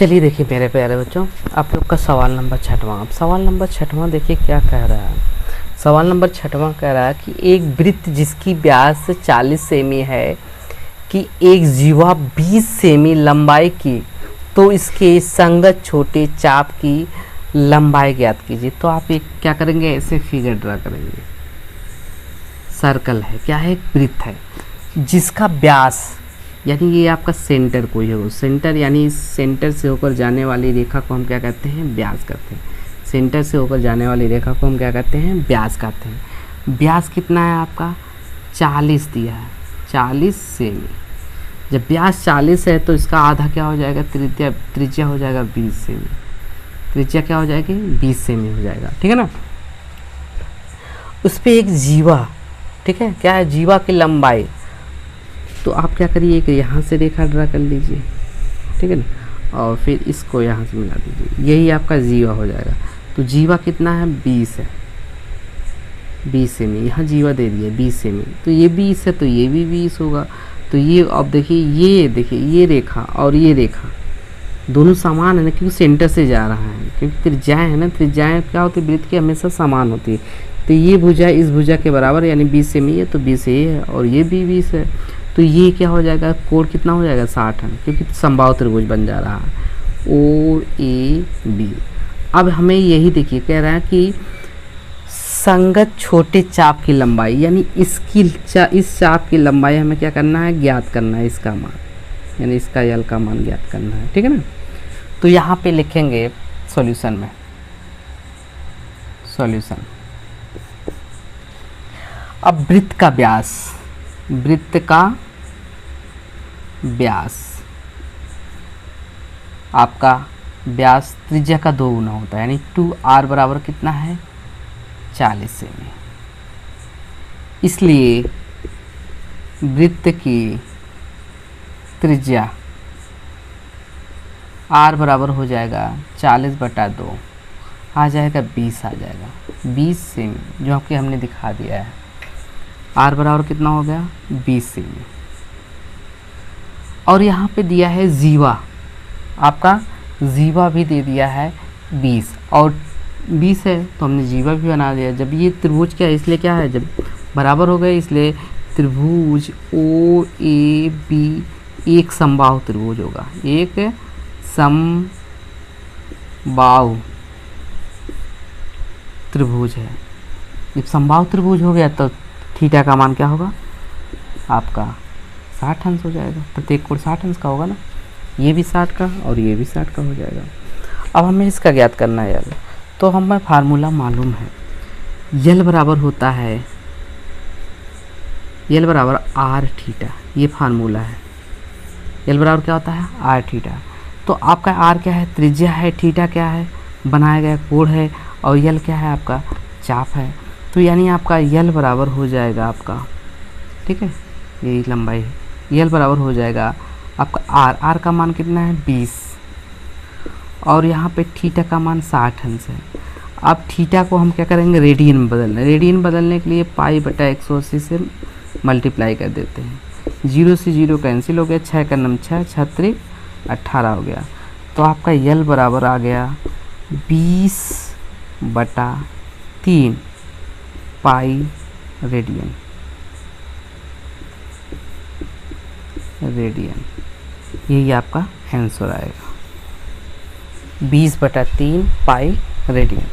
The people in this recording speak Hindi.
चलिए देखिए मेरे प्यारे बच्चों, आप लोग का सवाल नंबर 6वां। अब सवाल नंबर 6वां देखिए क्या कह रहा है। सवाल नंबर 6वां कह रहा है कि एक वृत्त जिसकी व्यास 40 सेमी है कि एक जीवा 20 सेमी लंबाई की, तो इसके संगत छोटे चाप की लंबाई ज्ञात कीजिए। तो आप एक क्या करेंगे, ऐसे फिगर ड्रा करेंगे। सर्कल है, क्या है, एक वृत्त है जिसका व्यास यानी ये आपका सेंटर कोई है, वो सेंटर यानी इस सेंटर से होकर जाने वाली रेखा को हम क्या कहते हैं, व्यास कहते हैं। सेंटर से होकर जाने वाली रेखा को हम क्या कहते हैं, व्यास कहते हैं। व्यास कितना है आपका, 40 दिया है, 40 सेमी। जब व्यास 40 है तो इसका आधा क्या हो जाएगा, त्रिज्या हो जाएगा 20 सेमी। त्रिज्या क्या हो जाएगी, 20 सेमी हो जाएगा, ठीक है ना। उस पर एक जीवा, ठीक है, क्या है, जीवा की लंबाई। तो आप क्या करिए, एक यहाँ से रेखा ड्रा कर लीजिए, ठीक है ना, और फिर इसको यहाँ से मिला दीजिए, यही आपका जीवा हो जाएगा। तो जीवा कितना है, 20 है, 20 सेमी। यहाँ जीवा दे दिया 20 सेमी, तो ये 20 है तो ये भी 20 होगा। तो ये अब देखिए ये रेखा और ये रेखा दोनों समान है ना, क्योंकि सेंटर से जा रहा है, क्योंकि त्रिज्याएँ है ना, त्रिज्याएँ क्या होती है, वृत्त की हमेशा समान होती है। तो ये भुजा इस भुजा के बराबर यानी 20 सेमी है, तो 20 ये है और ये भी 20 है। तो ये क्या हो जाएगा, कोण कितना हो जाएगा, 60 है, क्योंकि समबाहु त्रिभुज बन जा रहा है, ओ ए बी। अब हमें यही देखिए कह रहा है कि संगत छोटे चाप की लंबाई, यानी इस चाप की लंबाई हमें क्या करना है, ज्ञात करना है, इसका मान यानी इसका यल का मान ज्ञात करना है, ठीक है ना। तो यहाँ पे लिखेंगे सॉल्यूशन में, सॉल्यूशन। अब वृत्त का व्यास, वृत्त का व्यास, आपका व्यास त्रिज्या का 2 गुना होता है, यानी 2r बराबर कितना है, 40 सेमी। इसलिए वृत्त की त्रिज्या r बराबर हो जाएगा 40/2, आ जाएगा 20, आ जाएगा 20 सेमी, जो कि हमने दिखा दिया है। r बराबर कितना हो गया, 20 सेमी। और यहाँ पे दिया है जीवा, आपका जीवा भी दे दिया है 20, और 20 है तो हमने जीवा भी बना दिया। जब ये त्रिभुज क्या है, इसलिए क्या है, जब बराबर हो गए इसलिए त्रिभुज ओ ए बी एक समबाहु त्रिभुज होगा, एक समबाहु त्रिभुज है। जब समबाहु त्रिभुज हो गया तो थीटा का मान क्या होगा, आपका 60 अंश हो जाएगा। प्रत्येक कोण 60 अंश का होगा ना, ये भी 60 का और ये भी 60 का हो जाएगा। अब हमें इसका ज्ञात करना है यल। तो हमें फार्मूला मालूम है, यल बराबर होता है, यल बराबर आर थीटा, ये फार्मूला है। यल बराबर क्या होता है, आर थीटा। तो आपका आर क्या है, त्रिज्या है, थीटा क्या है, बनाया गया कोण है, और यल क्या है, आपका चाप है। तो यानी आपका यल बराबर हो जाएगा आपका, ठीक है, यही लंबाई है, यल बराबर हो जाएगा आपका आर का मान कितना है, 20, और यहाँ पे थीटा का मान 60 अंश है। अब थीटा को हम क्या करेंगे, रेडियन में बदलना। रेडियन बदलने के लिए π/180 से मल्टीप्लाई कर देते हैं। 0 से 0 कैंसिल हो गया, 6 का नम 6, 6 18 हो गया। तो आपका यल बराबर आ गया 20/3 पाई रेडियन, यही आपका आंसर आएगा, 20/3 पाई रेडियन।